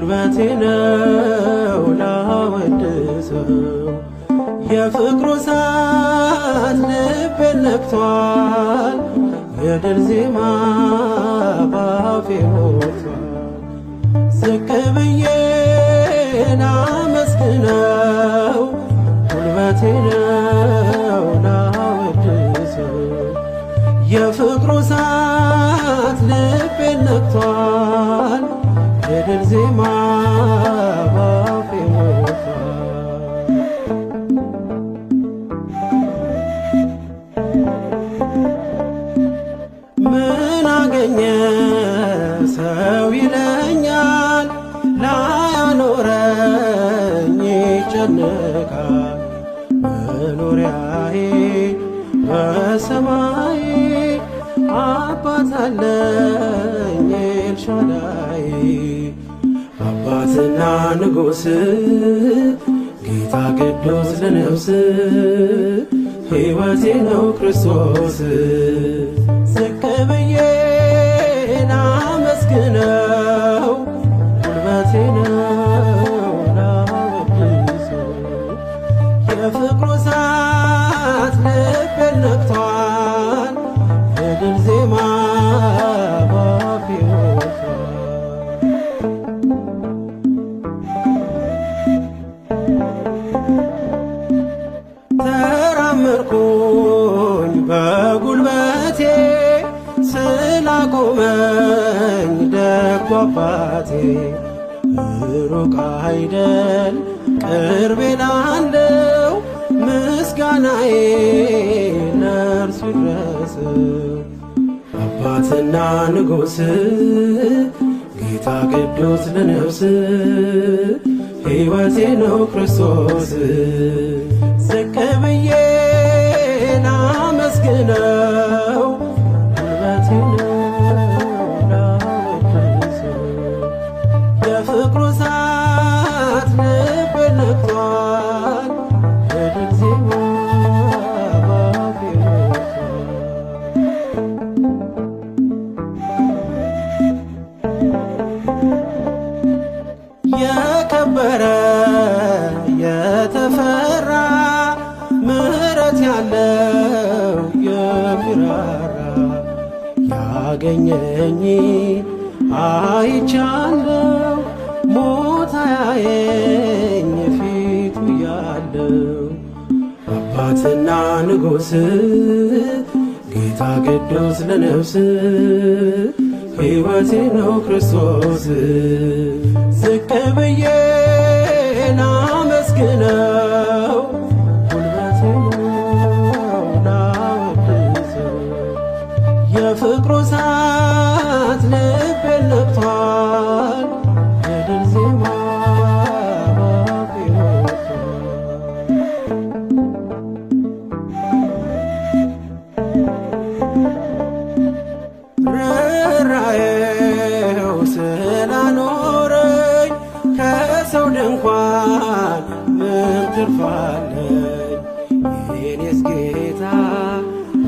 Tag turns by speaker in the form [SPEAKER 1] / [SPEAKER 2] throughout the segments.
[SPEAKER 1] ጉልበቴ ነው ላወድሰው። የፍቅሩ እሳት ልቤን ነክቷል፣ የድል ዜማ ባፌ ሞልቷል። ዝቅ ብዬ ላመስግነው፣ ጉልበቴ ነው ላወድሰው። የፍቅሩ እሳት ልቤን ነክቷል፣ የድል ዜማ ባፌ ሞልቷል። ምን አገኘ ሰው ይለኛል፣ ላያኖረኝ ይጨነቃል። መኖሪያዬ በሰማይ አባት አለኝ ኤልሻዳይ። አባትና ንጉሥ ጌታ ቅዱስ ለነፍስ ሕይወቴ ነው ክርስቶስ። ዝቅ ብዬ ላመስግነው፣ ጉልበቴ ነው ላወድሰው። የፍቅሩ እሳት ልቤን ነክቷል፣ የድል ዜማ ባፌ ሞልቷል። ተራመድኩኝ በጉልበቴ ስላቆመኝ ደጉ አባቴ። ሩቅ አይደል ቅርቤ ላለው ምስጋናዬ ለእርሱ ይድረሰው። አባትና ንጉሥ ጌታ ቅዱስ ለነፍስ ሕይወቴ ነው ክርስቶስ። ዝቅ ብዬ ላመስግነው፣ ጉልበቴ ነው ላወድሰው። የፍቅሩ እሳት ልቤን ነክቷል፣ የድል ዜማ ባፌ ሞልቷል። የከበረ የተፈራ ምሕረት ያለው የሚራራ ያገኘኝ አይቻለው፣ ሞት አያየኝ ፊቱ ያለው። አባትና ንጉሥ ጌታ ቅዱስ ለነፍስ ሕይወቴ ነው ክርስቶስ። ዝቅ ብዬ ላመስግነው፣ ጉልበቴ ነው ላወድሰው። የፍቅሩ እሳት ልቤን ነክቷል፣ የድል ዜማ ባፌ ሞልቷል። ርኅራኄው ስላኖረኝ ከሰው ድንኳን ምን ትርፍ አለኝ? የኔስ ጌታ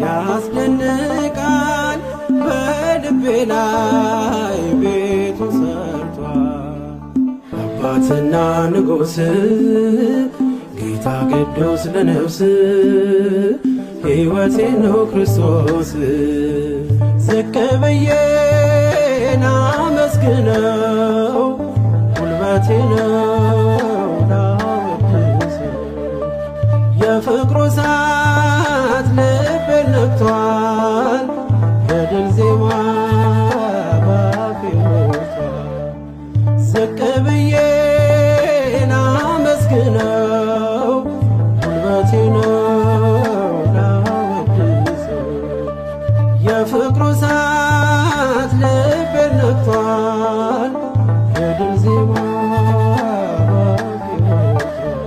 [SPEAKER 1] ያስደንቃል፣ በልቤ ላይ ቤቱ ሰርቷል። አባትና ንጉሥ ጌታ ቅዱስ ለነፍስ ሕይወቴ ነው ክርስቶስ። ዝቅ ብዬ ላመስግነው፣ ጉልበቴ ነው ላወድሰው። የፍቅሩ እሳት ልቤን ነክቷል፣ የድል ዜማ ባፌ ሞልቷል። ዝቅ ብዬ ላመስግነው፣ ጉልበቴ ነው ላወድሰው። የፍቅሩ እሳት ልቤን ነክቷል፣ የድል ዜማ ባፌ ሞልቷል።